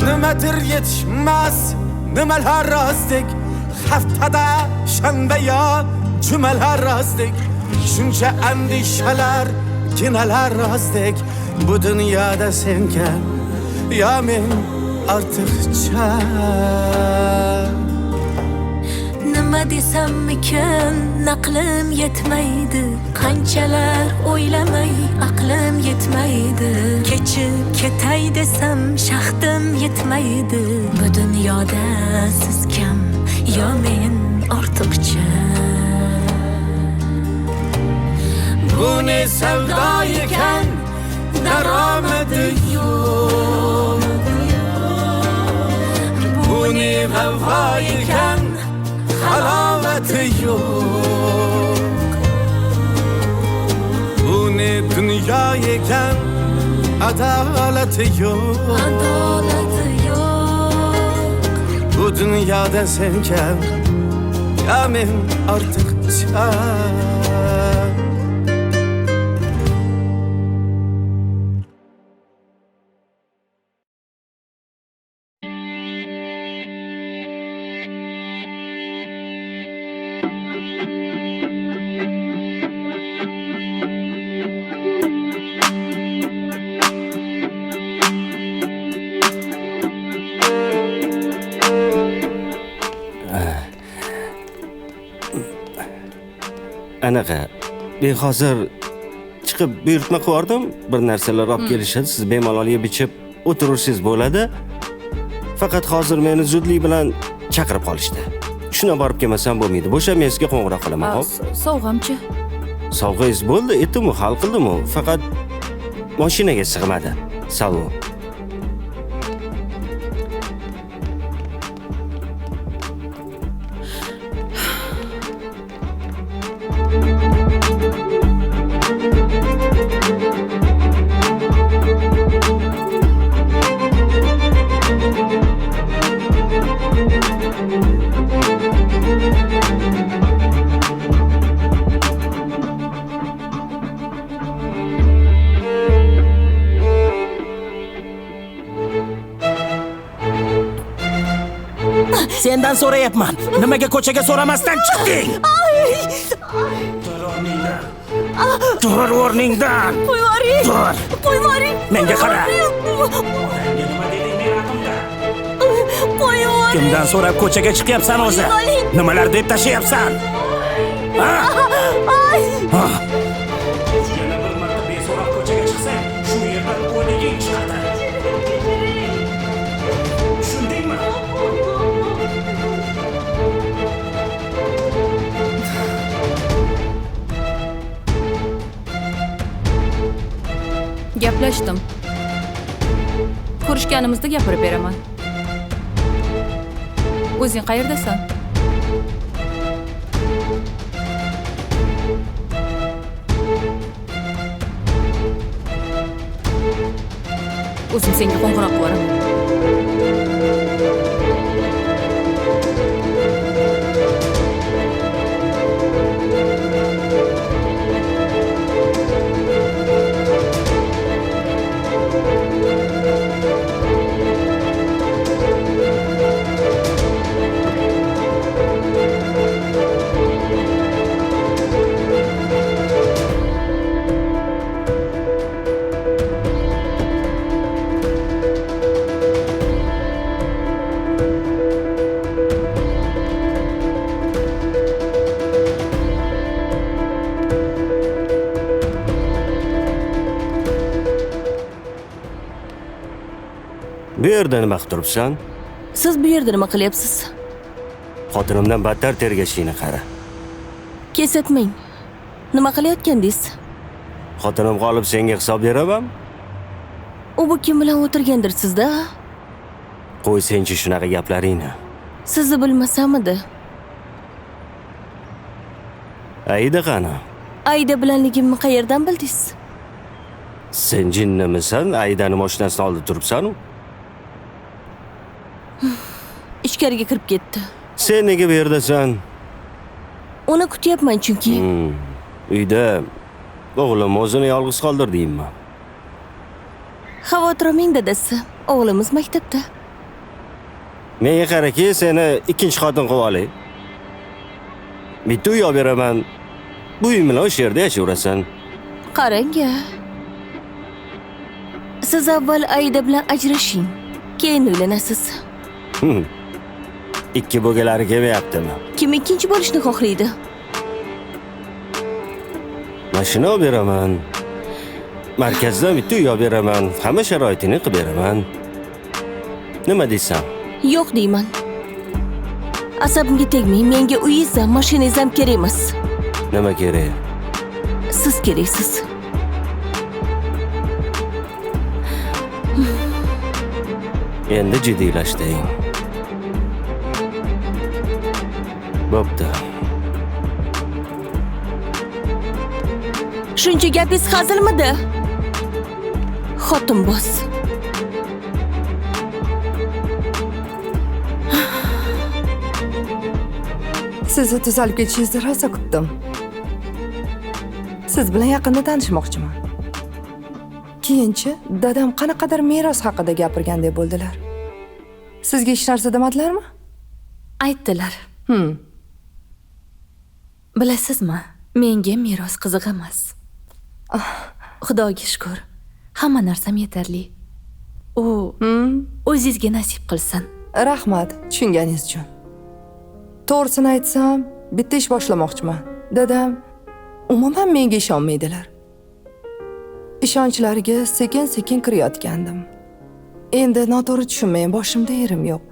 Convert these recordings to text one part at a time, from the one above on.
Nimadir yetishmas nimalar rostdek haftada shanba yo jumalar rostdek shuncha andishalar kinalar rostdek bu dunyoda senga yo men ortiqcha nima desammikin aqlim yetmaydi qanchalar o'ylamay aqlim yetmaydi kechib ketay desam shahdim yetmaydi bu dunyoda siz kim yo men ortiqcha bu ne savdo ekan daromadi yo'q bu ne vafo ekan halovati yo'q bu ne dunyo ekan adolati yo'q bu dunyoda sen kam ya men ortiqcha anaqa hozir chiqib buyurtma qildim bir narsalar olib kelishadi siz bemalol yeb ichib o'tirishingiz bo'ladi faqat hozir meni zudlik bilan chaqirib qolishdi shuna borib kelmasam bo'lmaydi bo'sha men sizga qo'ng'iroq qilaman hop sovg'amchi sovg'angiz bo'ldi aytdim hal qildim faqat mashinaga sig'madi salon Sendan so'rayapman. Nimaga ko'chaga so'ramasdan chiqding? Tur o'rningdan. Qo'yvoring. Tur. Qo'yvoring. Menga qara. Qo'yvoring. Kimdan so'rab ko'chaga chiqyapsan o'zi? Nimalar deb tashlayapsan? Ha? Ha. Yana bir marta beso'roq ko'chaga chiqsang, shu yerdan o'liging chiqadi. Tushundingmi? gaplashdim. Ko'rishganimizda gapirib beraman. O'zing qayerdasan? O'zim senga qo'ng'iroq qilaman. Bu yerda nima qilib turibsan? Siz bu yerda nima qilyapsiz? Xotinimdan battar tergashingni qara. Kesatmang. Nima qilayotgandingiz? Xotinim qolib senga hisob beraman. U bu kim bilan o'tirgandir sizda? Qo'y senchi shunaqa gaplaringni. Sizni bilmasamidi? Aida qani? Aida bilanligimni qayerdan bildingiz? Sen jinnimisan? Aidani mashinasidan olib turibsan-ku? Ichkariga kirib ketdi. Sen nega bu yerdasan? Uni kutyapman chunki. Uyda o'g'lim o'zini yolg'iz qoldirdingmi? Xavotir olmang dadasi. O'g'limiz maktabda. Menga qaraki, seni ikkinchi xotin qilib olay. Bitta uy olib beraman. Bu uy bilan o'sha yerda yashayverasan. Qarang-a. Siz avval Aida bilan ajrashing, keyin uylanasiz. Ikki bo'lgalari kelmayaptimi? Kim ikkinchi bo'lishni xohlaydi? Mashina olib beraman. Markazdan bitta uy olib beraman. Hamma sharoitini qilib beraman. Nima deysan? Yo'q deyman. Asabimga tegmang, menga uyingiz ham, mashinangiz ham kerak emas. Nima kerak? Siz keraksiz. Endi jiddiylashding. Bo'pti. Shuncha gapingiz hazilmidi? Xotinboz. Sizni tuzalib ketishingizni rosa kutdim. Siz bilan yaqinda tanishmoqchiman. Keyinchi dadam qanaqadir meros haqida gapirgandek bo'ldilar. Sizga hech narsa demadilarmi? Aytdilar. Bilasizmi, menga meros qiziq emas. Xudoga shukr, hamma narsam yetarli. O'zingizga nasib qilsin. Rahmat, tushunganingiz uchun. To'g'risini aytsam, bitta ish boshlamoqchiman. Dadam umuman menga ishonmaydilar. Ishonchlariga sekin-sekin kirayotgandim. Endi noto'g'ri tushunmang, boshimda yerim yo'q.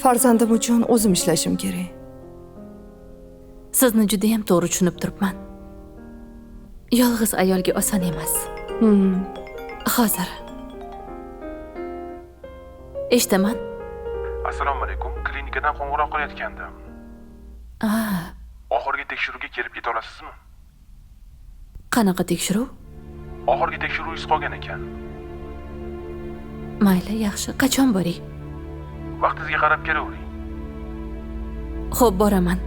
Farzandim uchun o'zim ishlashim kerak. Sizni juda ham to'g'ri tushunib turibman. Yolg'iz ayolga oson emas. Hozir. Eshitaman. Assalomu alaykum. Klinikadan qo'ng'iroq qilayotgandim. Oxirgi tekshiruvga kelib keta olasizmi? Qanaqa tekshiruv? Oxirgi tekshiruvingiz qolgan ekan. Mayli, yaxshi. Qachon boring? Vaqtingizga qarab kelavering. Xo'p, boraman.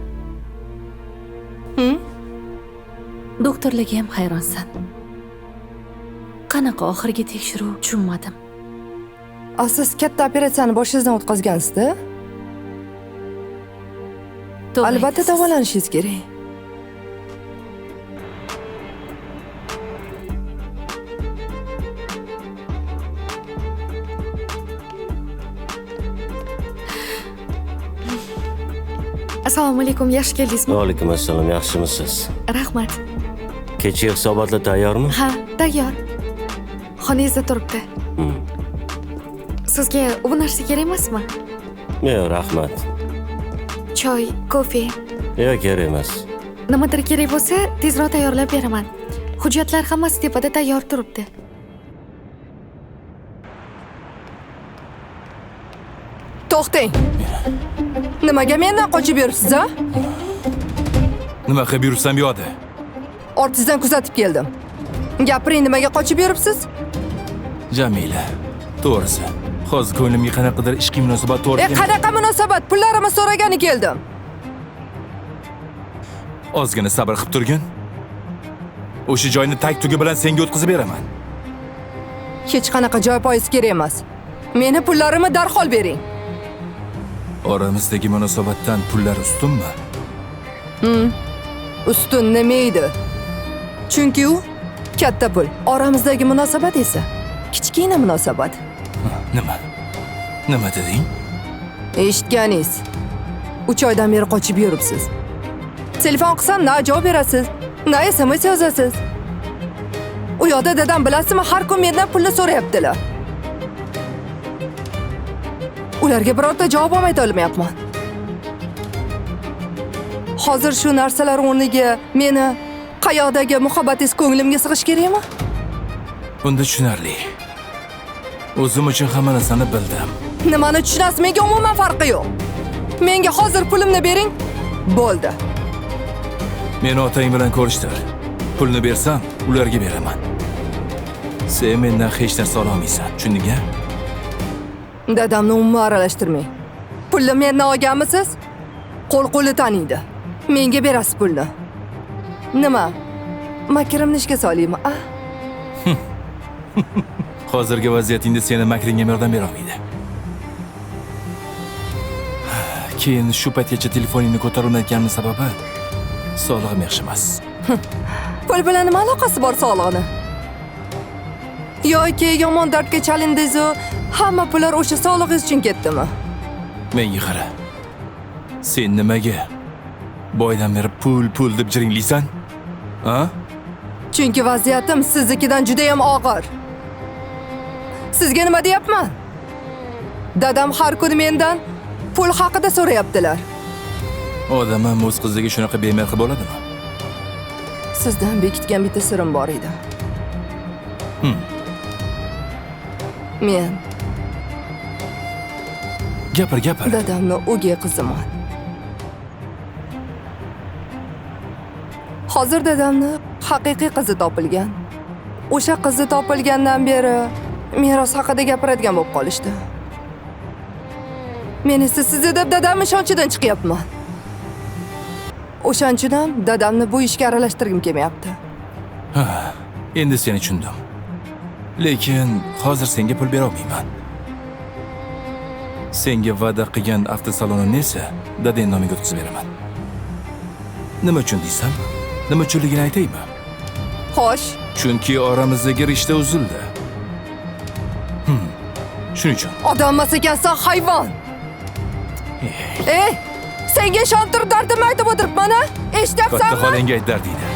Doktorlarga ham hayronsan. Qanaqa oxirgi tekshiruv, tushunmadim. Siz katta operatsiyani boshingizdan o'tkazgansiz-da? Albatta davolanishingiz kerak. Assalomu alaykum, yaxshi keldingizmi? Va alaykum assalom, yaxshimisiz? Rahmat. Kecha hisobotlar tayyormi? Ha, tayyor. Xonangizda turibdi. Sizga bu narsa kerak emasmi? Yo'q, rahmat. Choy, kofe. Yo'q, kerak emas. Nimadir kerak bo'lsa, tezroq tayyorlab beraman. Hujjatlar hammasi tepada tayyor turibdi. To'xtang. Nimaga mendan qochib yuribsiz, a? Nima qilib yursam bu yoqda? Ortingizdan kuzatib keldim. Gapiring, nimaga qochib yuribsiz? Jamila, to'g'risi, hozir ko'nglimga qanaqadir ishqiy munosabat to'g'ri. Qanaqa munosabat? Pullarimni so'ragani keldim. Ozgina sabr qilib turgin. O'sha joyni tag-tugi bilan senga o'tkazib beraman. Hech qanaqa joy poyiz kerak emas. Meni pullarimni darhol bering. Oramizdagi munosabatdan pullar ustunmi? Ustun nima edi? Chunki u katta pul. Oramizdagi munosabat esa kichkina munosabat. Nima? Nima deding? Eshitganingiz. 3 oydan beri qochib yuribsiz. Telefon qilsam na javob berasiz, na SMS yozasiz. U yoqda dadam bilasizmi, har kun mendan pulni so'rayaptilar. Ularga birorta javob olmay olmayapman. Hozir shu narsalar o'rniga meni qayoqdagi muhabbatingiz ko'nglimga sig'ish kerakmi? Bunda tushunarli. O'zim uchun hamma narsani bildim. Nimani tushunasiz? Menga umuman farqi yo'q. Menga hozir pulimni bering, bo'ldi. Meni otang bilan ko'rishtir. Pulni bersam, ularga beraman. Sen mendan hech narsa ololmaysan, tushundingmi? Dadamni umuman aralashtirmang. Pulni mendan olganmisiz? Qo'l-qo'li taniydi. Menga berasiz pulni. Nima? Makrimni ishga solaymi? hozirgi vaziyatingda seni makringga yordam bera olmaydi. Keyin shu paytgacha telefoningni ko'tarolmayotganim sababi sog'lig'im yaxshi emas. Pul bilan nima aloqasi bor sog'lig'ini? Yoki yomon dardga chalindingiz-u, hamma pullar o'sha sog'lig'ingiz uchun ketdimi? Menga qara. Sen nimaga boydan beri pul deb jiringlaysan? Ha? Chunki vaziyatim siznikidan juda ham og'ir. Sizga nima deyapman? Dadam har kuni mendan pul haqida so'rayaptilar. Odam ham o'z qiziga shunaqa bemehr bo'ladimi? Sizdan bekitgan bitta sirim bor edi. Men Gapir. dadamni o'gay qiziman. Hozir dadamni haqiqiy qizi topilgan. O'sha qizi topilgandan beri meros haqida gapiradigan bo'lib qolishdi. Men esa sizni deb dadamning ishonchidan chiqyapman. O'shaning ham dadamni bu ishga aralashtirgim kelmayapti. Endi seni tushundim. Lekin hozir senga pul bera olmayman. Senga va'da qilgan avtosalonimni esa dadang nomiga o'tkazib beraman. Nima uchun deysam, nima uchunligini aytaymi? Xo'sh, Chunki oramizdagi rishta uzildi. Shuning uchun. odam emas ekansan, hayvon. Senga ishonib turib dardimni aytib o'tiribman-a? Katta Eshityapsanmi? xolangga ayt dardingni.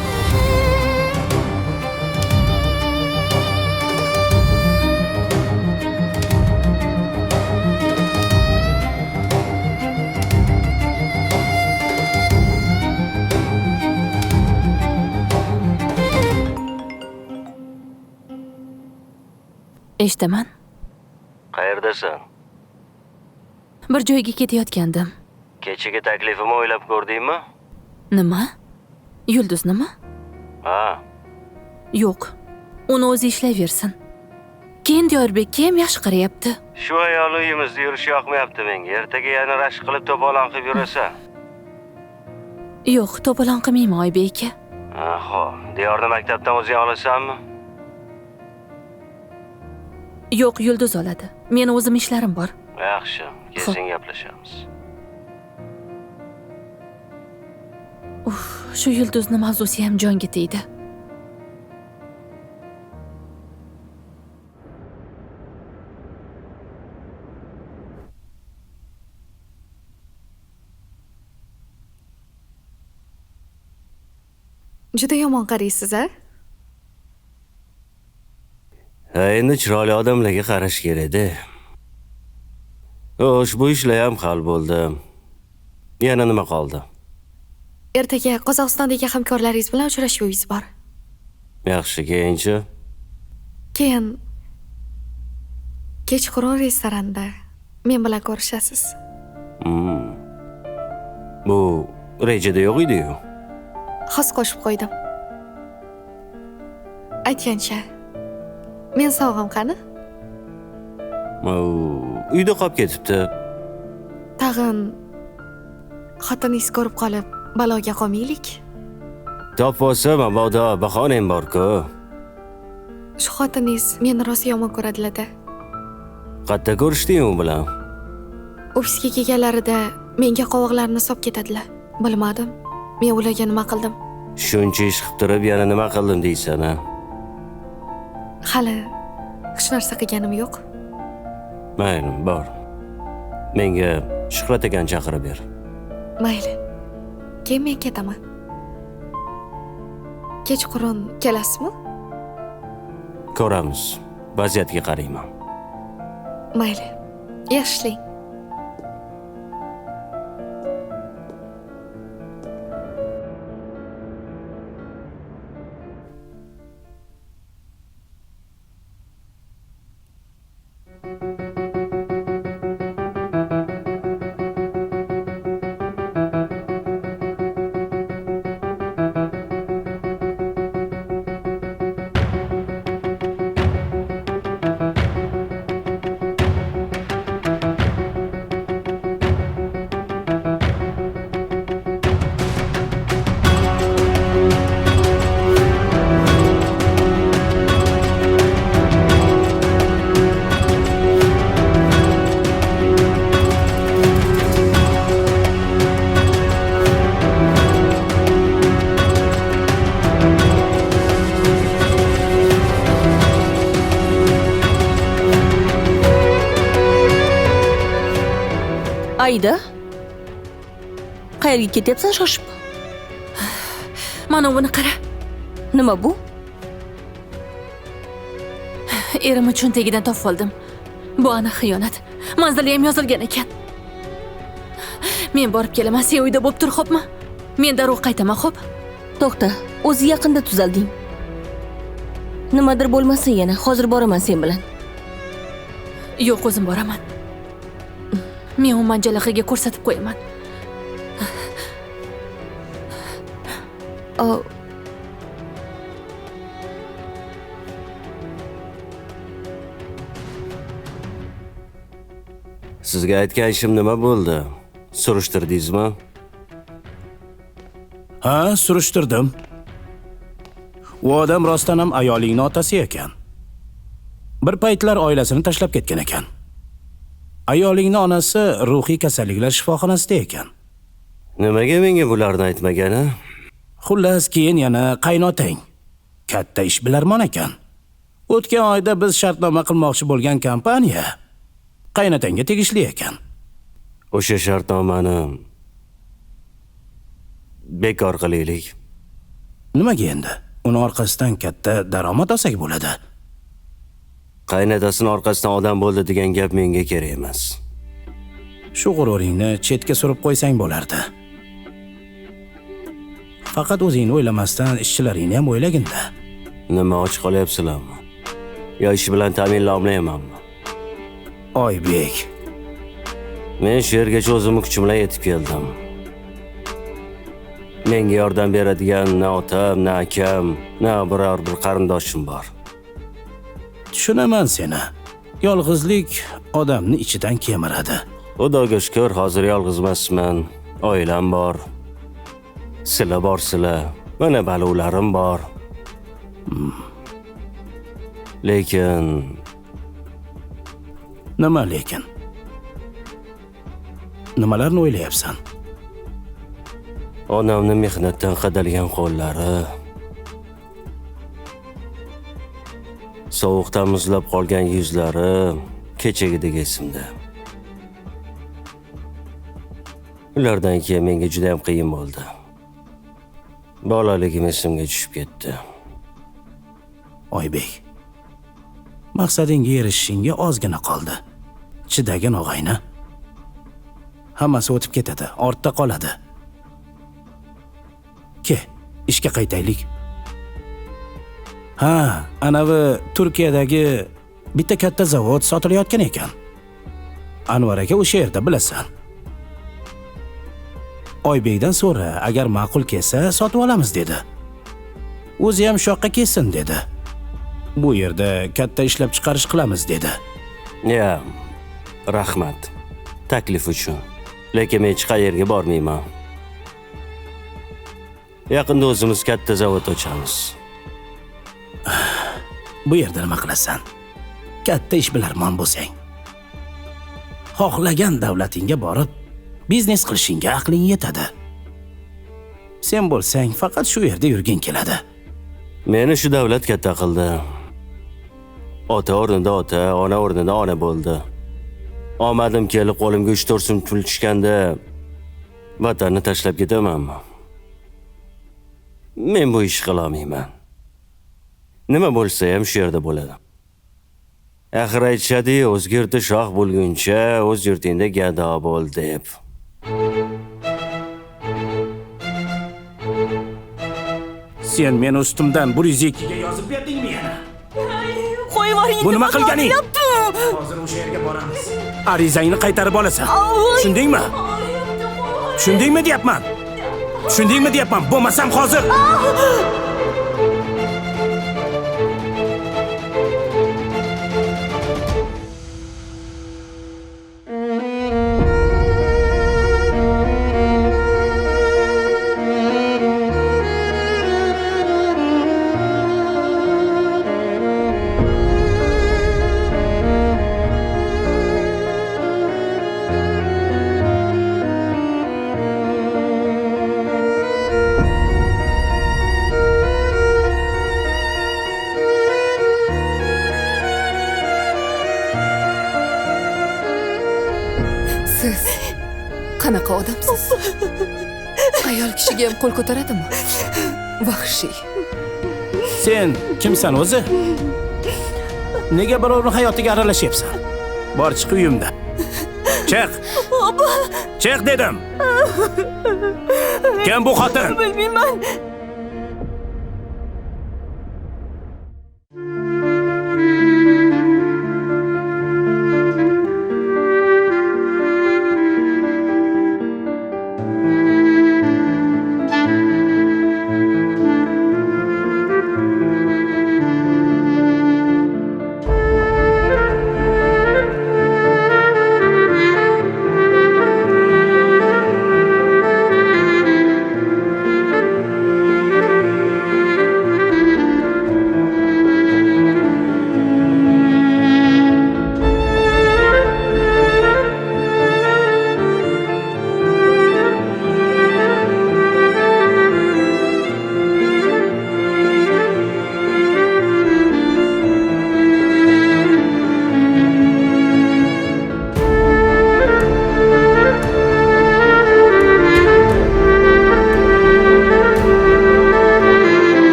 Eshitaman. Qayerdasan? Bir joyga ketayotgandim. Kechagi taklifimni o'ylab ko'rdingmi? Nima? Yulduznimi? Ha, Yo'q. Uni o'zi ishlayversin. Keyin Diyorbekka ham yaxshi qarayapti. shu ayol uyimizda yurishi yoqmayapti menga. Ertaga yana rashk qilib to'polon qilib yurasan. Yo'q, to'polon qilmayman Oybek aka. Xo'p, Diyorni maktabdan o'zing olasanmi? Yo'q, Yulduz oladi. Meni o'zim ishlarim bor. Yaxshi, keyin gaplashamiz. Shu Yulduzni mavzusi ham jonga tegdi. Juda yomon qaraysiz-a? Endi chiroyli odamlarga qarash kerak-da. Xo'sh, bu ishlar ham hal bo'ldi. Yana nima qoldi? Ertaga Qozog'istondagi hamkorlaringiz bilan uchrashuvimiz bor. Yaxshi, keyinchi? Keyin kechqurun restoranda men bilan ko'rishasiz. Bu rejada yo'q edi-ku. Xos qo'shib qo'ydim. Aytgancha, men sog'im qani? Uyda qolib ketibdi. Tag'in xotiningiz ko'rib qolib baloga qolmaylik. Topib olsa, mabodo bahonam bor-ku. Shu xotiningiz meni rosa yomon ko'radilar-da. Qayerda ko'rishding u bilan? Ofisga kelganlarida menga qovoqlarini solib ketadilar. Bilmadim. Men ularga nima qildim? Shuncha ish qilib turib yana nima qildim deysan, ha? Hali hech narsa qilganim yo'q. Mayli, bor. Menga Shuhrat akani chaqirib ber. Mayli. Keyin men ketaman. Kechqurun kelasizmi? Ko'ramiz. Vaziyatga qarayman. Mayli. Yaxshi ishlang. Aida, qayerga ketyapsan shoshib? Mana buni qara. Nima bu? Erimni cho'ntagidan topib oldim. Bu aniq xiyonat. Manzili ham yozilgan ekan. Men borib kelaman, sen uyda bo'lib tur, xo'pmi? Men darrov qaytaman, xo'p? To'xta, o'zi yaqinda tuzalding. Nimadir bo'lmasin yana, hozir boraman sen bilan. Yo'q, o'zim boraman. Men u manjalaqiga ko'rsatib qo'yaman. O- Sizga aytgan ishim nima bo'ldi? Surishtirdingizmi? Ha, surishtirdim. U odam rostdan ham ayolingning otasi ekan. Bir paytlar oilasini tashlab ketgan ekan. Ayolingning onasi ruhiy kasalliklar shifoxonasida ekan. Nimaga menga bularni aytmagani? Xullas, keyin yana qaynotang katta ishbilarmon ekan. O'tgan oyda biz shartnoma qilmoqchi bo'lgan kompaniya qaynotangga tegishli ekan. O'sha shartnomani bekor qilaylik. Nimaga endi? Uni orqasidan katta daromad olsak bo'ladi. Qaynatasini orqasidan odam bo'ldi degan gap menga kerak emas. Shu g'ururingni chetga surib qo'ysang bo'lardi. Faqat o'zingni o'ylamasdan ishchilaringni ham o'ylagin-da. Nima och qolyapsizlarmi? Yo ish bilan ta'minlanmaymanmi? Oybek, Men shu yergacha o'zimni kuchim bilan yetib keldim. Menga yordam beradigan na otam, na akam, na biror bir qarindoshim bor. tushunaman seni. Yolg'izlik odamni ichidan kemiradi. Xudoga shukr, hozir yolg'iz emasman. Oilam bor. Sizlar borsizlar. Mana balularim bor. Lekin Nima lekin? Nimalarni o'ylayapsan? onamni mehnatdan qadalgan qo'llari, sovuqdan muzlab qolgan yuzlari kechagidek esimda. Ulardan keyin menga juda ham qiyin bo'ldi. Bolaligim esimga tushib ketdi. Oybek, maqsadingga erishishingga ozgina qoldi. Chidagin og'ayni. Hammasi o'tib ketadi, ortda qoladi. Ke, ishga qaytaylik. Ha, anavi Turkiyadagi bitta katta zavod sotilayotgan ekan. Anvar aka o'sha yerda bilasan. Oybekdan so'ra, agar ma'qul kelsa sotib olamiz dedi. O'zi ham shoqqa kelsin dedi. Bu yerda katta ishlab chiqarish qilamiz dedi. Ya, rahmat taklif uchun. Lekin men hech qayerga bormayman. Yaqinda o'zimiz katta zavod ochamiz. Bu yerda nima qilasan? Katta ishbilarmon bo'lsang, xohlagan davlatingga borib biznes qilishingga aqling yetadi. Sen bo'lsang faqat shu yerda yurging keladi. Meni shu davlat katta qildi. Ota o'rnida ota, ona o'rnida ona bo'ldi. Omadim kelib qo'limga 3-4 so'm pul tushganda vatanni tashlab ketamanmi? Men bu ish qila olmayman. Nima bo'lsa ham shu yerda bo'ladi. Axir aytishadi, o'zga yurtda shoh bo'lguncha o'z yurtingda gado bo'l deb. Sen meni ustimdan 102 ga yozib berdingmi yana? Qo'yib yuboring. Bu nima qilganing? Hozir o'sha yerga boramiz. Arizangni qaytarib olasan. Tushundingmi? Tushundingmi deyapman? Tushundingmi deyapman? Bo'lmasam hozir. Qanaqa odamsiz? Ayol kishiga ham qo'l ko'taradimi? Vahshiy. Sen kimsan o'zi? Nega birovning hayotiga aralashyapsan? Bor chiq uyimdan. Chiq. Chiq dedim. Kim bu xotin? Bilmayman.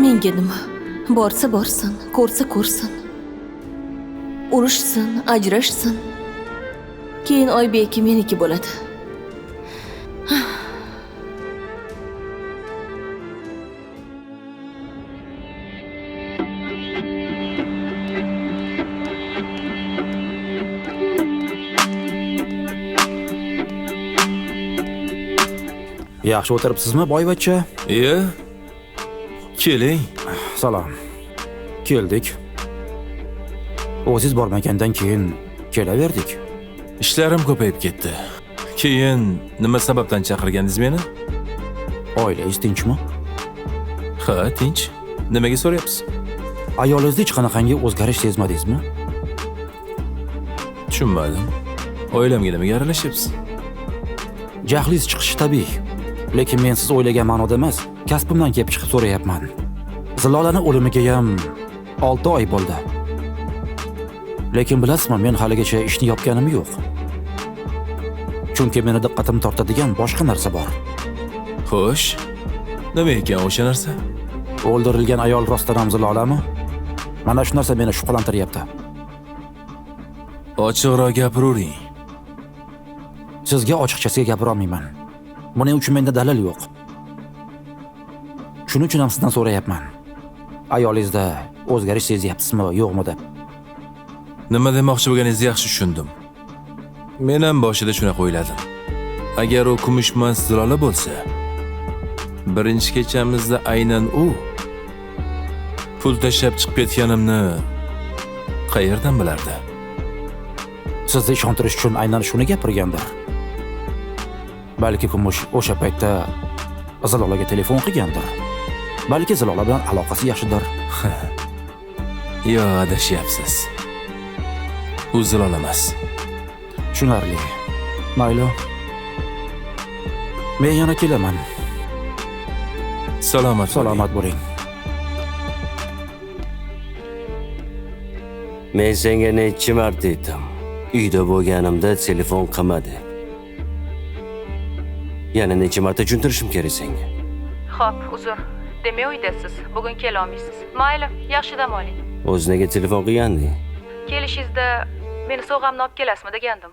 Menga nima? Borsa borsin, ko'rsa ko'rsin. Urushsin, ajrashsin. Keyin Oybeki meniki bo'ladi. Yaxshi o'tiribsizmi, boyvachcha? Iye. Keling. Salom. Keldik. O'zingiz bormagandan keyin kelaverdik. Ishlarim ko'payib ketdi. Keyin nima sababdan chaqirgandingiz meni? Oilangiz tinchmi? Ha, tinch. Nimaga so'rayapsiz? Ayolingizda hech qanaqangi o'zgarish sezmadingizmi? Tushunmadim. Oilamga nimaga aralashyapsiz? Jahlingiz chiqishi tabiiy. Lekin men siz o'ylagan ma'noda emas, kasbimdan kelib chiqib so'rayapman. Zilolaning o'limiga ham 6 oy bo'ldi. Lekin bilasizmi, men haligacha ishni yopganim yo'q. Chunki meni diqqatimni tortadigan boshqa narsa bor. Xo'sh. Nima ekan o'sha narsa? O'ldirilgan ayol rostdan ham Zilolami? Mana shu narsa meni shubhalantiryapti. Ochiqroq gapiravering. Sizga ochiqchasiga gapira olmayman. Buning uchun menda dalil yo'q. Shuning uchun ham sizdan so'rayapman. Ayolingizda o'zgarish sezyapsizmi, yo'qmi deb. Nima demoqchi bo'lganingizni yaxshi tushundim. Men ham boshida shunaqa o'yladim. Agar u kumushmas Zilola bo'lsa, birinchi kechamizda aynan u pul tashlab chiqib ketganimni qayerdan bilardi? Sizni ishontirish uchun aynan shuni gapirgandir. Balki kumush o'sha paytda Zilolaga telefon qilgandir. Balki Zilola bilan aloqasi yaxshidir. Yo, adashyapsiz. U Zilola emas. Tushunarli. Mayli. Men yana kelaman. Salomat bo'ling. Men senga necha marta aytdim. Uyda bo'lganimda telefon qilma deb. Yana necha marta tushuntirishim kerak senga? Xo'p, uzr. Demak uydasiz. Bugun kela olmaysiz. Mayli, yaxshi dam oling. O'zinaga telefon qilganding? Kelishingizda meni sovg'amni olib kelasizmi degandim.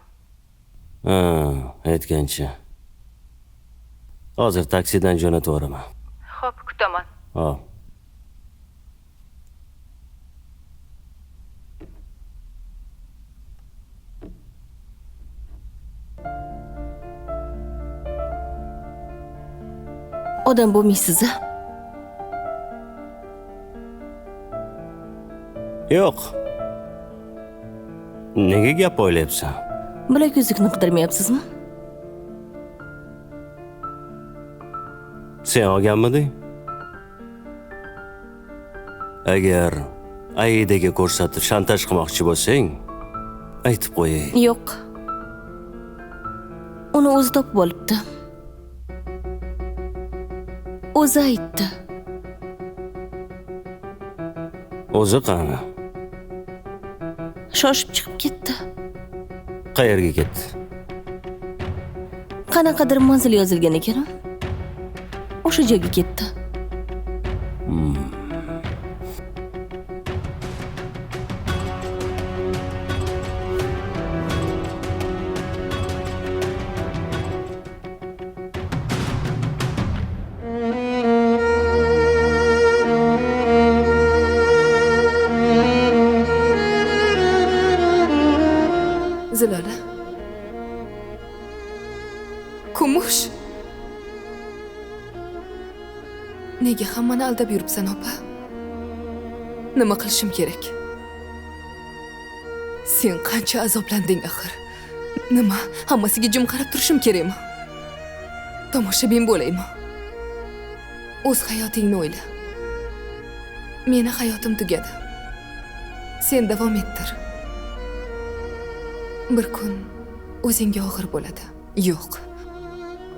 Ha, aytgancha. Hozir taksidan jo'natib yuboraman. Xo'p, kutaman. Hop. Odam bo'lmaysiz-a? Yo'q. Nega gap o'ylayapsan? Bilak uzukni qidirmayapsizmi? Sen olganmiding? Agar Aidaga ko'rsatib shantaj qilmoqchi bo'lsang, aytib qo'yay. Yo'q. Uni o'zi topib olibdi. O'zi aytdi. O'zi qani? Shoshib chiqib ketdi. Qayerga ketdi? Qanaqadir manzil yozilgan ekan. O'sha joyga ketdi. Zilola. Kumush. Nega hammani aldab yuribsan, opa? Nima qilishim kerak? Sen qancha azoblanding axir? Nima? Hammasiga jim qarab turishim kerakmi? Tomoshabin bo'laymi? O'z hayotingni o'yla. Meni hayotim tugadi. Sen davom ettir. Bir kun o'zingga og'ir bo'ladi. Yo'q.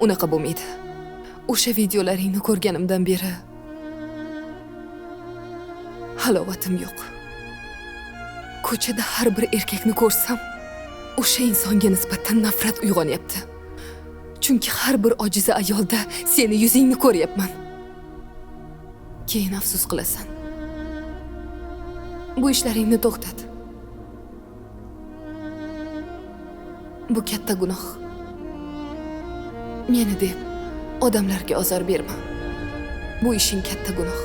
Unaqa bo'lmaydi. O'sha videolaringni ko'rganimdan beri halovatim yo'q. Ko'chada har bir erkakni ko'rsam, o'sha insonga nisbatan nafrat uyg'onyapti. Chunki har bir ojiza ayolda seni yuzingni ko'ryapman. Keyin afsus qilasan. Bu ishlaringni to'xtat. Bu katta gunoh. Meni deb odamlarga ozor berma. Bu ishing katta gunoh.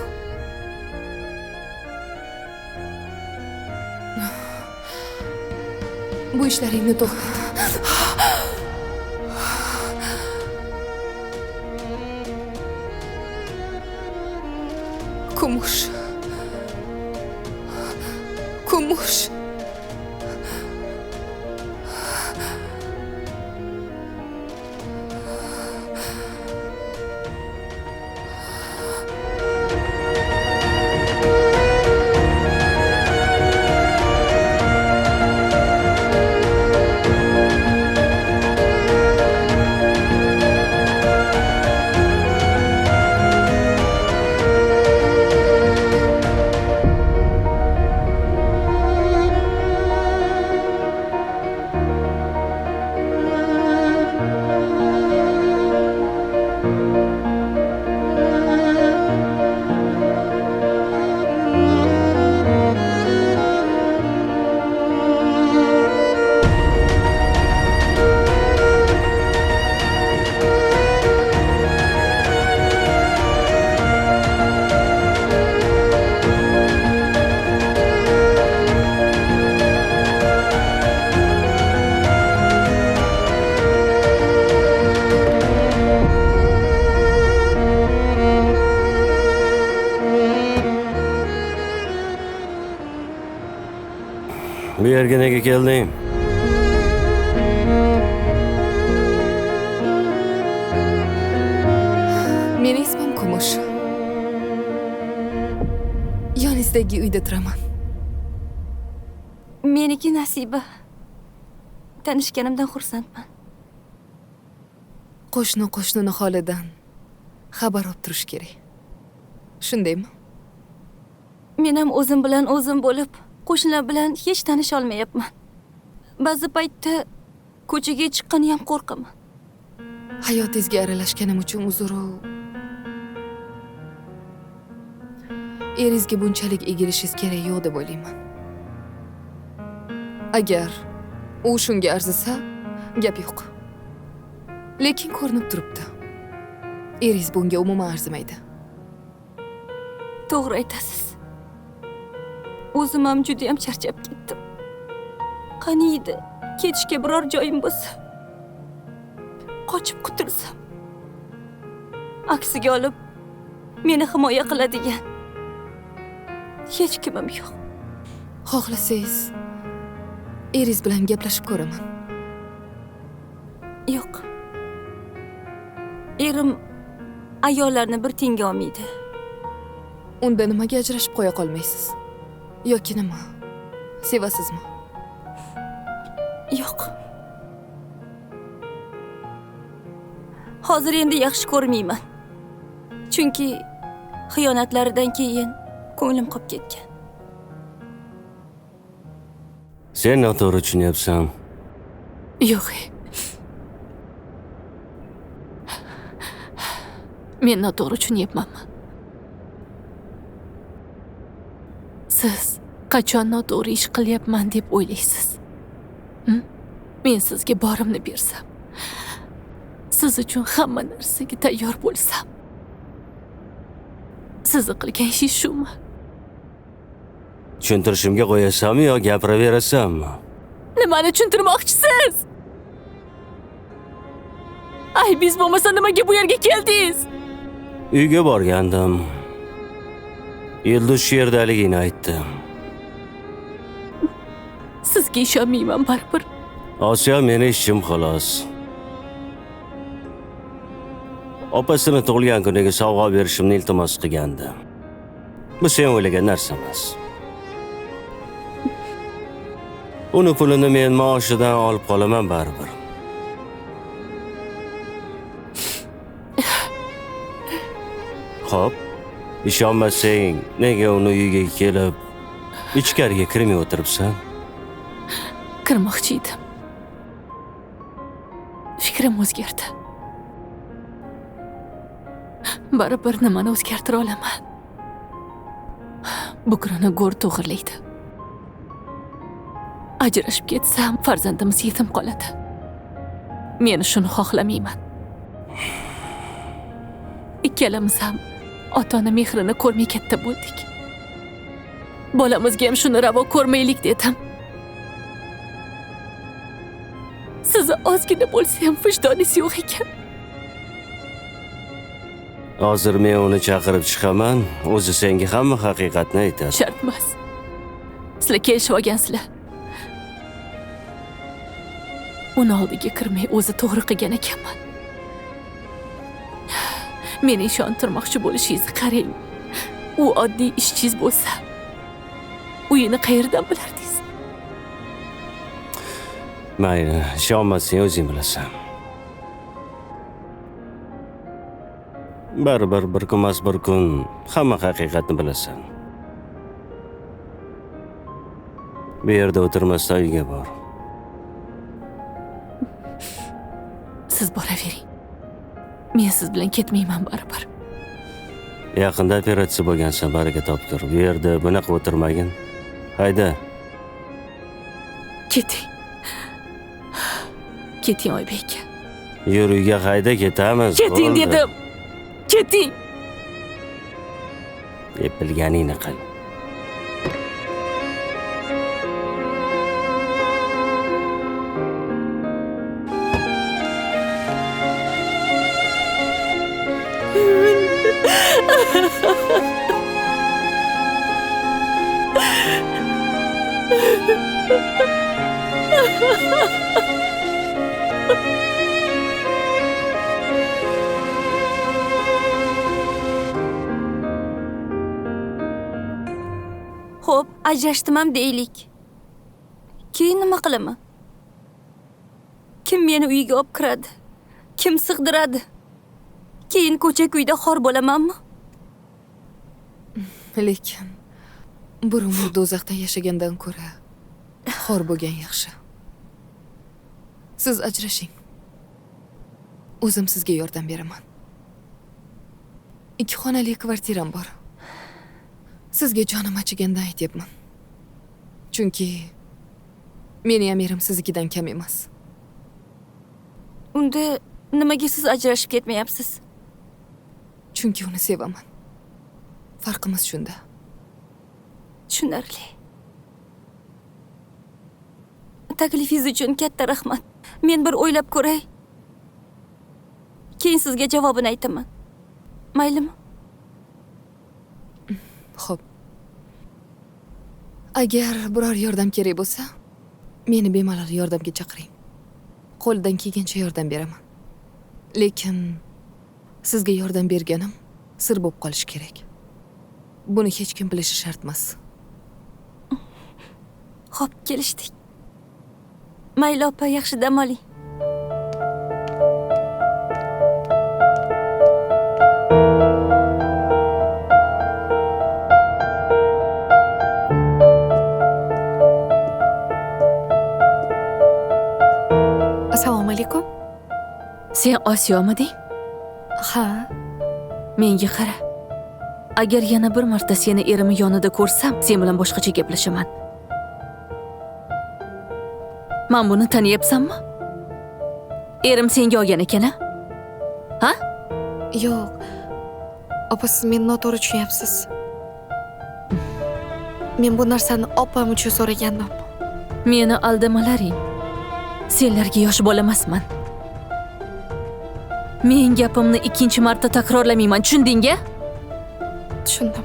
Bu ishlaringni to'xtat. Kumush. Kumush. Bu yerga nega kelding? Mening ismim Kumush. Yoningizdagi uyda turaman. Meniki Nasiba. Tanishganimdan xursandman. Qo'shni qo'shnini holidan xabar olib turish kerak. Shundaymi? Men ham o'zim bilan o'zim bo'lib, qo'shnilar bilan hech tanisha olmayapman. Ba'zi paytda ko'chaga chiqqani ham qo'rqaman. Hayotingizga aralashganim uchun uzr. Eringizga bunchalik egilishingiz kerak yo'q deb o'ylayman. Agar u shunga arzisa, gap yo'q. Lekin ko'rinib turibdi. Eringiz bunga umuman arzimaydi. To'g'ri aytasiz. O'zim ham juda ham charchab ketdim. Qani edi, ketishga biror joyim bo'lsa, qochib qutulsam. Aksiga olib, meni himoya qiladigan hech kimim yo'q. Xohlasangiz, eringiz bilan gaplashib ko'raman. Yo'q. Erim ayollarni bir tenga olmaydi. Unda nimaga ajrashib qo'ya qolmaysiz? Yoki nima? Sevasizmi? Yo'q. Hozir endi yaxshi ko'rmayman. Chunki xiyonatlaridan keyin ko'nglim qolib ketgan. Sen noto'g'ri tushunyapsan. Yo'q. Men noto'g'ri tushunyapmanmi? Siz qachon noto'g'ri ish qilyapman deb o'ylaysiz? Men sizga borimni bersam, siz uchun hamma narsaga tayyor bo'lsam, sizni qilgan ish shumi? Tushuntirishimga qo'yasanmi yo gapiraverasanmi? Nimani tushuntirmoqchisiz? Aybingiz bo'lmasa nimaga bu yerga keldingiz? Uyga borgandim. Yulduz shu yerdaligini aytdi. Sizga ishonmayman baribir. Osiyo meni ishim xolos. Opasini tug'ilgan kuniga sovg'a berishimni iltimos qilgandi. Bu sen o'ylagan narsa emas. Uni pulini men maoshidan olib qolaman baribir. Xo'p, ishonmasang, nega uni uyiga kelib, ichkariga kirmay o'tiribsan? Kirmoqchi edim. Fikrim o'zgardi. Baribir nimani o'zgartira olaman? Bukrini go'r to'g'irlaydi. Ajrashib ketsam, farzandimiz yetim qoladi. Men shuni xohlamayman. Ikkalamiz ham ota-ona mehrini ko'rmay katta bo'ldik. Bolamizga ham shuni ravo ko'rmaylik dedim. Sizni ozgina bo'lsa ham vijdoningiz yo'q ekan. Hozir men uni chaqirib chiqaman, o'zi senga hamma haqiqatni aytadi. Shart emas. Sizlar kelishib olgansizlar. Uni oldiga kirmay o'zi to'g'ri qilgan ekanman. Meni ishontirmoqchi bo'lishingizni qarang. U oddiy ishchiz bo'lsa, uyini qayerdan bilardingiz? Mayli, ishonmasang o'zing bilasan. Baribir bir kun emas bir kun hamma haqiqatni bilasan. Bu yerda o'tirmasdan uyga bor. Siz boravering. Men siz bilan ketmayman baribir. Yaqinda operatsiya bo'lgansan, baraka topgur. Bu yerda bunaqa o'tirmagin. Hayda. Keting. Keting Oybek. Yur uyga hayda ketamiz. Keting dedim. Keting. Deb bilganingni qil. Xo'p, ajrashdim ham deylik. Keyin nima qilaman? Kim meni uyiga olib kiradi? Kim sig'diradi? Keyin ko'cha-kuyda xor bo'lamanmi? Lekin burunli do'zaxda yashagandan ko'ra xor bo'lgan yaxshi. Siz ajrashing. O'zim sizga yordam beraman. 2 xonali kvartiram bor. Sizga jonim achigandan aytyapman. Chunki meni ham erim siznikidan kam emas. Unda nimaga siz ajrashib ketmayapsiz? Chunki uni sevaman. Farqimiz shunda. Tushunarli. Taklifingiz uchun katta rahmat. Men bir o'ylab ko'ray. Keyin sizga javobini aytaman. Maylimi? Xo'p. Agar biror yordam kerak bo'lsa, meni bemalol yordamga chaqiring. Qo'ldan kelgancha yordam beraman. Lekin sizga yordam berganim sir bo'lib qolishi kerak. Buni hech kim bilishi shart emas. Xo'p, kelishdik. Mayli opa, yaxshi dam oling. Assalomu alaykum. Sen Osiyomiding? Ha, Menga qara. Agar yana bir marta seni erimni yonida ko'rsam, sen bilan boshqacha gaplashaman. Men buni taniyapsanmi? Erim senga olgan ekan-a? Ha? yo'q. Opa, siz meni noto'g'ri tushunyapsiz. Men bu narsani opam uchun so'ragandim. Meni aldamalaring. Senlarga yosh bolamasman. Men gapimni ikkinchi marta takrorlamayman, tushundingmi? Tushundim.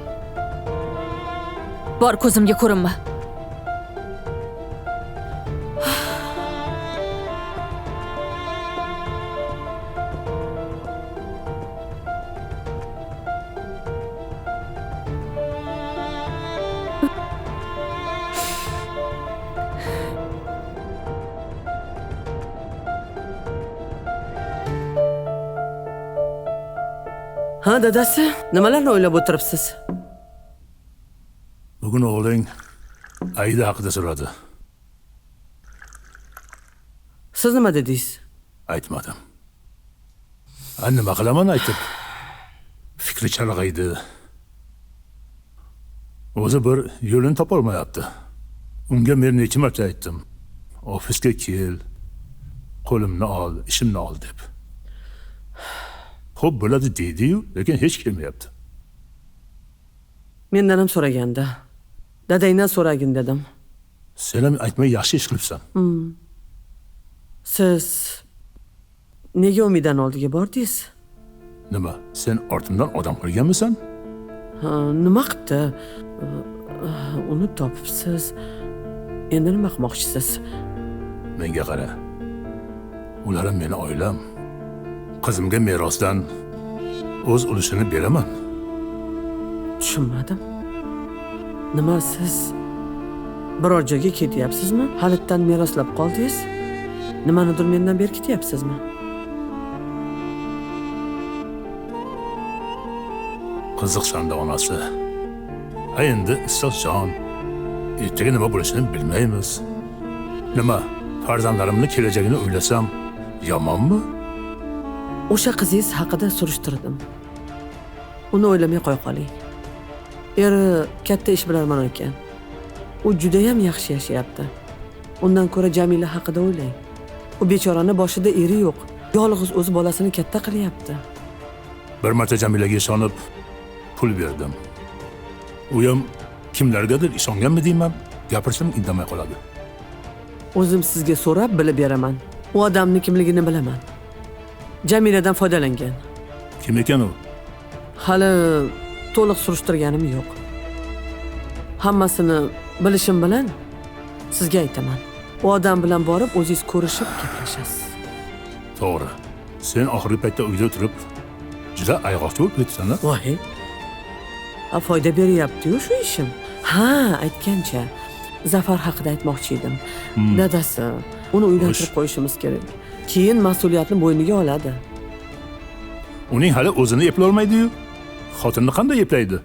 Bor, ko'zimga ko'rinma. Ha, dadasi, nimalarni o'ylab o'tiribsiz? Bugun o'g'ling Aida haqida so'radi. Siz nima dedingiz? Aytmadim. Nima qilaman aytib? Fikri chalg'aydi. O'zi bir yo'lini topolmayapti. Unga men necha marta aytdim. Ofisga kel, qo'limni ol, ishimni ol deb. Xo'p bo'ladi deydi-yu, lekin hech kelmayapti. Mendan ham so'raganda. Dadangdan so'ragin dedim. Sen ham aytmay yaxshi ish qilibsan. Siz nega Umidan oldiga bordingiz? Nima? Sen ortimdan odam qo'yganmisan? Ha, nima qildi? Uni topibsiz. Endi nima qilmoqchisiz? Menga qara. Ular ham meni oilam. Qizimga merosdan o'z ulushini beraman. Tushunmadim. Nima siz biror joyga ketyapsizmi? Halitdan meroslab qoldingiz? Nimanidir mendan berib ketyapsizmi? Qiziqsanda onasi. Ha endi issiqjon. Ertaga nima bo'lishini bilmaymiz. Nima? Farzandlarimning kelajagini o'ylasam yomonmi? O'sha qizingiz haqida surishtirdim. Uni o'ylamay qo'ya qoling. Eri katta ishbilarmon ekan. U juda ham yaxshi yashayapti. Undan ko'ra Jamila haqida o'ylang. U bechorani boshida eri yo'q. Yolg'iz o'z bolasini katta qilyapti. Bir marta Jamilaga ishonib pul berdim. U ham kimlargadir ishonganmi deyman, gapirsam indamay qoladi. O'zim sizga so'rab bilib beraman. U odamning kimligini bilaman. Jamiladan foydalangan. Kim ekan u? Hali to'liq surishtirganim yo'q. Hammasini bilishim bilan sizga aytaman. U odam bilan borib o'zingiz ko'rishib gaplashasiz. To'g'ri. Sen oxirgi paytda uyda turib juda ayg'oqchi bo'lib ketsan-a? Voy. Foyda beryapti-yu shu ishim. Ha, aytgancha Zafar haqida aytmoqchi edim. Dadasi, uni uylantirib qo'yishimiz kerak. Keyin mas'uliyatni bo'yniga oladi. Uning hali o'zini eplolmaydi-yu. Xotinni qanday eplaydi?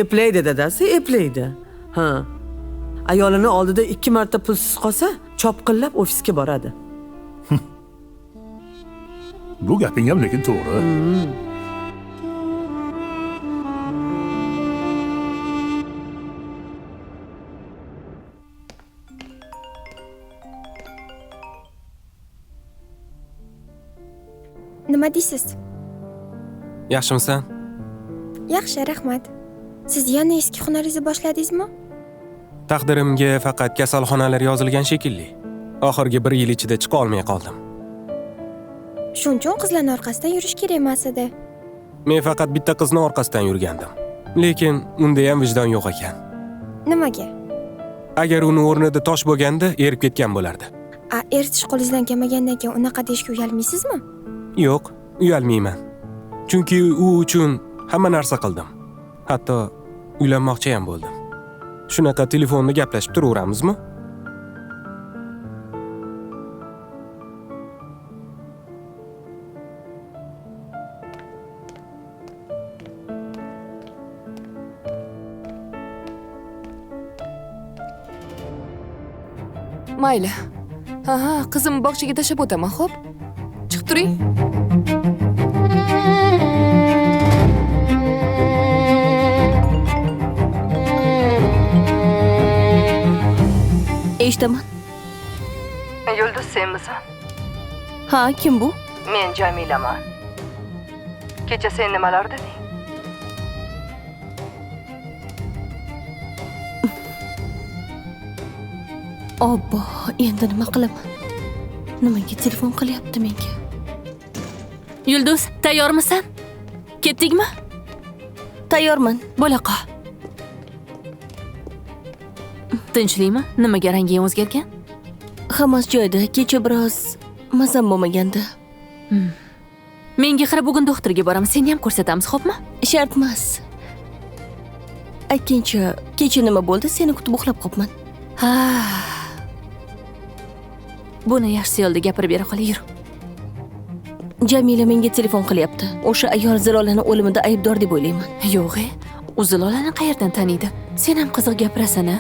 Eplaydi dadasi, eplaydi. Ha. Ayolini oldida 2 marta pulsiz qolsa, chopqillab ofisga boradi. Bu gaping ham lekin to'g'ri. Nima deysiz? Yaxshimisan? Yaxshi, rahmat. Siz yana eski hunaringizni boshladingizmi? Taqdirimga faqat kasalxonalar yozilgan shekilli. Oxirgi 1 yil ichida chiqa olmay qoldim. Shuning uchun qizlarning orqasidan yurish kerak emas edi. Men faqat bitta qizni orqasidan yurgandim. Lekin unda ham vijdon yo'q ekan. Nimaga? Agar uni o'rnida tosh bo'lganda, erib ketgan bo'lardi. Eritish qo'lingizdan kelmagandan keyin unaqa deyishga uyalmaysizmi? Yo'q, uyalmayman. Chunki u uchun hamma narsa qildim. Hatto uylanmoqchi ham bo'ldim. Shunaqa telefonda gaplashib turaveramizmi? Mayli. Ha, qizimni bog'chaga tashlab o'taman, xo'p? Chiqib turing. Eshitaman. Yulduz senmisan? Ha, kim bu? Men Jamilaman. Kecha sen nimalar deding? Obbo, endi nima qilaman? Nimaga telefon qilyapti menga? Yulduz, tayyormisan? Ketdikmi? Tayyorman. Bo'la qol. Tinchlikmi? Nimaga ranging o'zgargan? Hammasi joyida. Kecha biroz mazam bo'lmagandi. Menga qara bugun doktorga boramiz. Seni ham ko'rsatamiz, xo'pmi? Shart emas. Aytgancha, kecha nima bo'ldi? Seni kutib uxlab qolibman. Ha. Buni yaxshi yo'lda gapirib bera qol, yur. Jamila menga telefon qilyapti. O'sha ayol Zilolani o'limida aybdor deb o'ylayman. Yo'q-e. U Zilolani qayerdan taniydi? Sen ham qiziq gapirasan-a?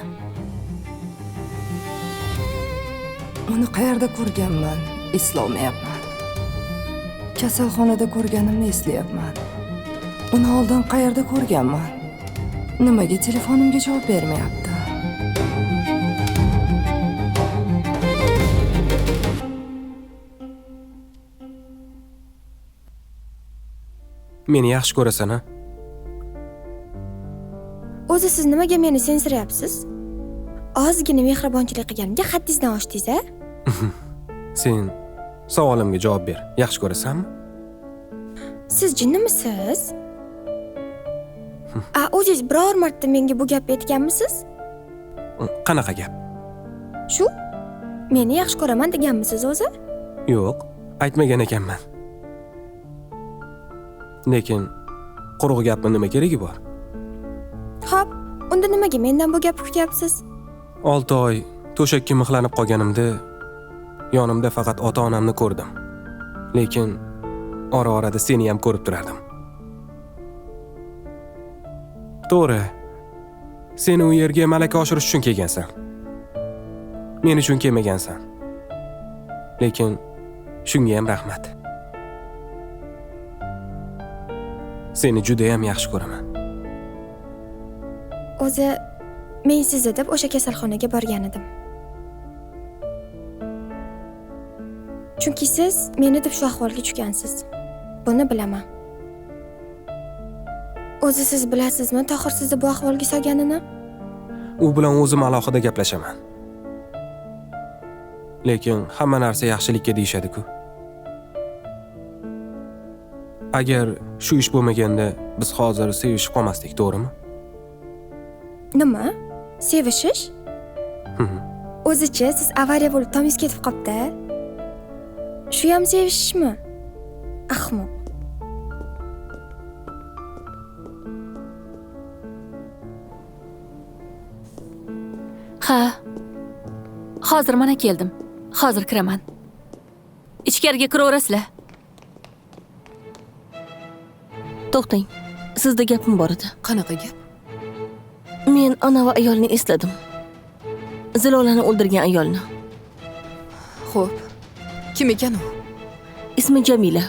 Uni qayerda ko'rganman? Eslolmayapman. Kasalxonada ko'rganimni eslayapman. Uni oldin qayerda ko'rganman? Nimaga telefonimga javob bermayapti? Meni yaxshi ko'rasan-a? O'zi siz nimaga meni sensiryapsiz? Ozgina mehribonchilik qilganimga haddingizdan oshdingiz-a? Sen savolimga javob ber. Yaxshi ko'rasanmi? Siz jinnimisiz? O'zingiz biror marta menga bu gapni aytganmisiz? Qanaqa gap? Shu? Meni yaxshi ko'raman deganmisiz o'zi? Yo'q, aytmagan ekanman. Lekin quruq gapni nima keragi bor? Xo'p, unda nimaga mendan bu gapni kutyapsiz? 6 oy to'shakka mixlanib qolganimda yonimda faqat ota-onamni ko'rdim. Lekin ora-orada seni ham ko'rib turardim. To'g'ri. Seni u yerga malaka oshirish uchun kelgansan. Men uchun kelmagansan. Lekin shunga ham rahmat. Seni juda ham yaxshi ko'raman. O'zi men sizni deb o'sha kasalxonaga borgan edim. Chunki siz meni deb shu ahvolga tushgansiz. Buni bilaman. O'zi siz bilasizmi, Tohir sizni bu ahvolga solganini? U bilan o'zim alohida gaplashaman. Lekin hamma narsa yaxshilikka deyishadi-ku. Agar shu ish bo'lmaganda biz hozir sevishib qolmasdik, to'g'rimi? Nima? Sevishish? O'zicha siz avariya bo'lib tomingiz ketib qopti. Shu ham sevishishmi? Ahmoq. Ha. Hozir mana keldim. Hozir kiraman. Ichkariga kiraverasizlar. To'xtang. Sizda gapim bor edi. Qanaqa gap? Men ona va ayolni esladim. Zilolani o'ldirgan ayolni. Xo'p. Kim ekan u? Ismi Jamila.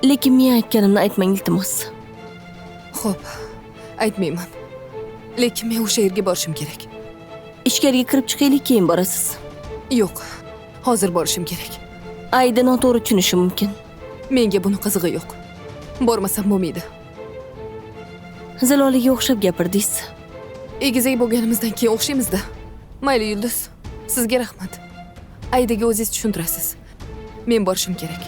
Lekin men aytganimni aytmang iltimos. Xo'p. Aytmayman. Lekin men o'sha yerga borishim kerak. Ichkariga kirib chiqaylik, keyin borasiz. Yo'q. Hozir borishim kerak. Ayda noto'g'ri tushunishi mumkin. Menga buni qizig'i yo'q. Bormasam bo'lmaydi. Zilolaga o'xshab gapirdingiz. Egizak bo'lganimizdan keyin o'xshaymiz-da. Mayli Yulduz, sizga rahmat. Aydaga o'zingiz tushuntirasiz. Men borishim kerak.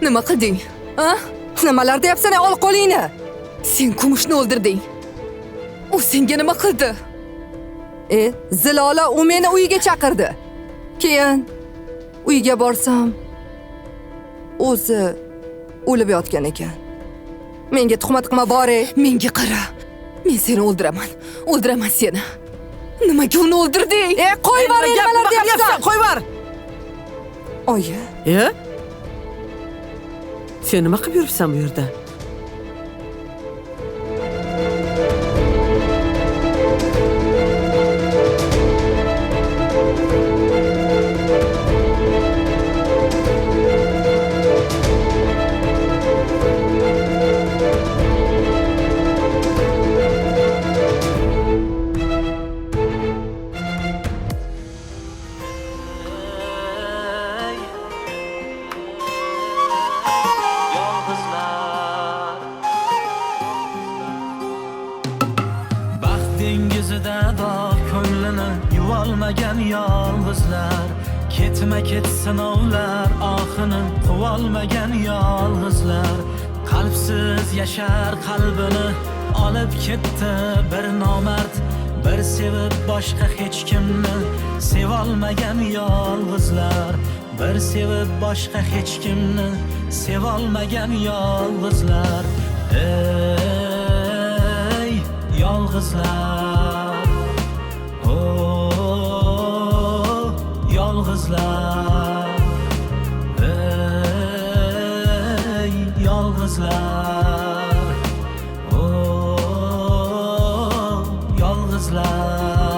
Nima qilding? Ha? Nimalar deyapsan? Ol qo'lingni. Sen kumushni o'ldirding. U senga nima qildi? Zilola u meni uyiga chaqirdi. Keyin uyga borsam, o'zi o'lib yotgan ekan. Menga tuhmat qilma bore. Menga qara. Men seni o'ldiraman. O'ldiraman seni. Nimaga uni o'ldirding? Qo'y bar, nimalar deyapsan? Qo'y bar. Oyi, Sen nima qilib yuribsan bu yerda? dengizida dog' ko'nglini yuvolmagan yolg'izlar, ketma ket sinovlar oxini quvolmagan yolg'izlar, qalbsiz yashar qalbini olib ketdi bir nomard, bir sevib boshqa hech kimni sevolmagan yolg'izlar, bir sevib boshqa hech kimni sevolmagan yolg'izlar. Ey yolg'izlar, oh yolg'izlar, ey yolg'izlar, oh yolg'izlar.